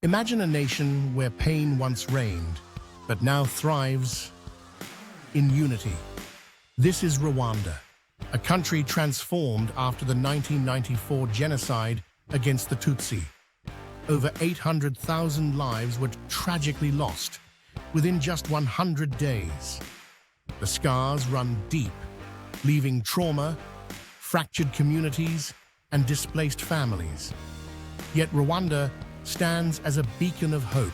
Imagine a nation where pain once reigned, but now thrives in unity. This is Rwanda, a country transformed after the 1994 genocide against the Tutsi. Over 800,000 lives were tragically lost within just 100 days. The scars run deep, leaving trauma, fractured communities, and displaced families. Yet Rwanda stands as a beacon of hope.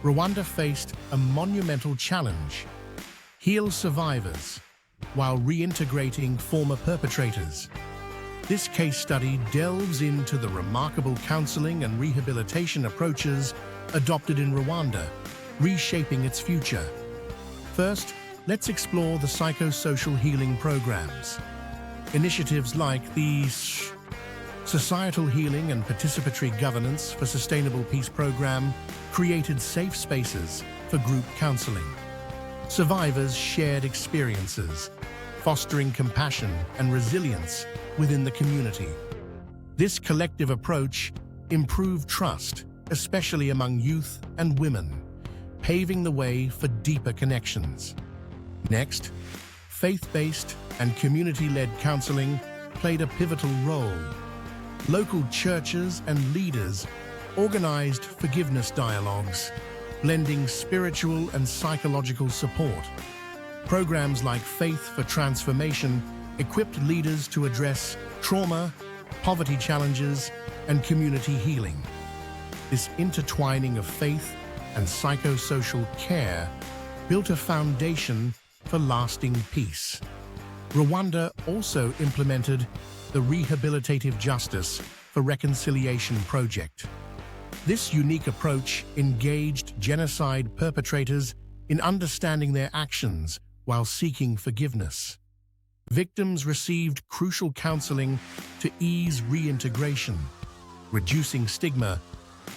Rwanda faced a monumental challenge: heal survivors while reintegrating former perpetrators. This case study delves into the remarkable counseling and rehabilitation approaches adopted in Rwanda, reshaping its future. First, let's explore the psychosocial healing programs. Initiatives like the Societal Healing and Participatory Governance for Sustainable Peace program created safe spaces for group counseling. Survivors shared experiences, fostering compassion and resilience within the community. This collective approach improved trust, especially among youth and women, paving the way for deeper connections. Next, faith-based and community-led counseling played a pivotal role. Local churches and leaders organized forgiveness dialogues, blending spiritual and psychological support. Programs like Faith for Transformation equipped leaders to address trauma, poverty challenges, and community healing. This intertwining of faith and psychosocial care built a foundation for lasting peace. Rwanda also implemented the Rehabilitative Justice for Reconciliation project. This unique approach engaged genocide perpetrators in understanding their actions while seeking forgiveness. Victims received crucial counseling to ease reintegration, reducing stigma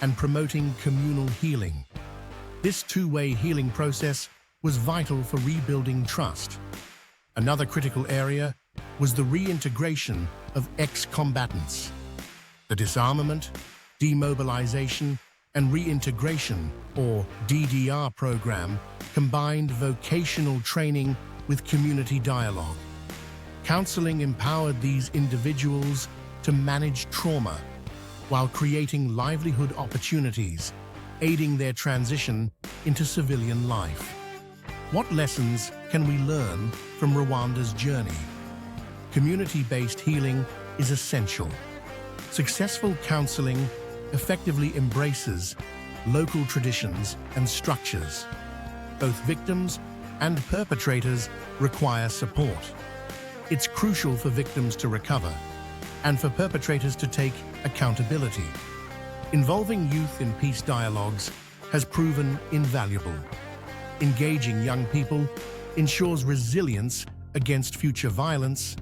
and promoting communal healing. This two-way healing process was vital for rebuilding trust. Another critical area was the reintegration of ex-combatants. The disarmament, demobilization, and reintegration, or DDR program, combined vocational training with community dialogue. Counseling empowered these individuals to manage trauma while creating livelihood opportunities, aiding their transition into civilian life. What lessons can we learn from Rwanda's journey? Community-based healing is essential. Successful counseling effectively embraces local traditions and structures. Both victims and perpetrators require support. It's crucial for victims to recover and for perpetrators to take accountability. Involving youth in peace dialogues has proven invaluable. Engaging young people ensures resilience against future violence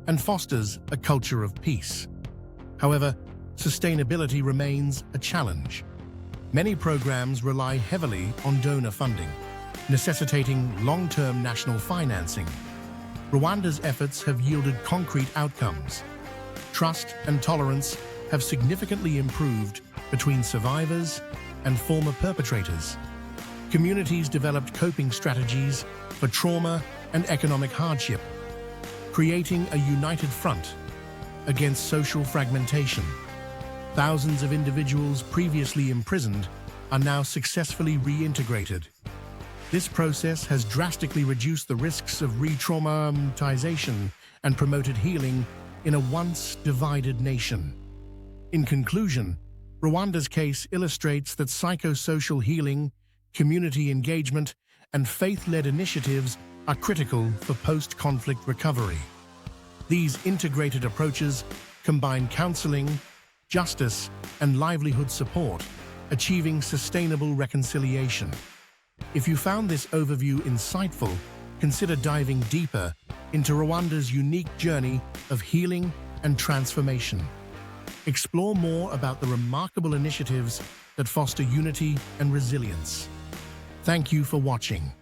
and fosters a culture of peace. However, sustainability remains a challenge. Many programs rely heavily on donor funding, necessitating long-term national financing. Rwanda's efforts have yielded concrete outcomes. Trust and tolerance have significantly improved between survivors and former perpetrators. Communities developed coping strategies for trauma and economic hardship, creating a united front against social fragmentation. Thousands of individuals previously imprisoned are now successfully reintegrated. This process has drastically reduced the risks of re-traumatization and promoted healing in a once divided nation. In conclusion, Rwanda's case illustrates that psychosocial healing, community engagement, and faith-led initiatives are critical for post-conflict recovery. These integrated approaches combine counseling, justice, and livelihood support, achieving sustainable reconciliation. If you found this overview insightful, consider diving deeper into Rwanda's unique journey of healing and transformation. Explore more about the remarkable initiatives that foster unity and resilience. Thank you for watching.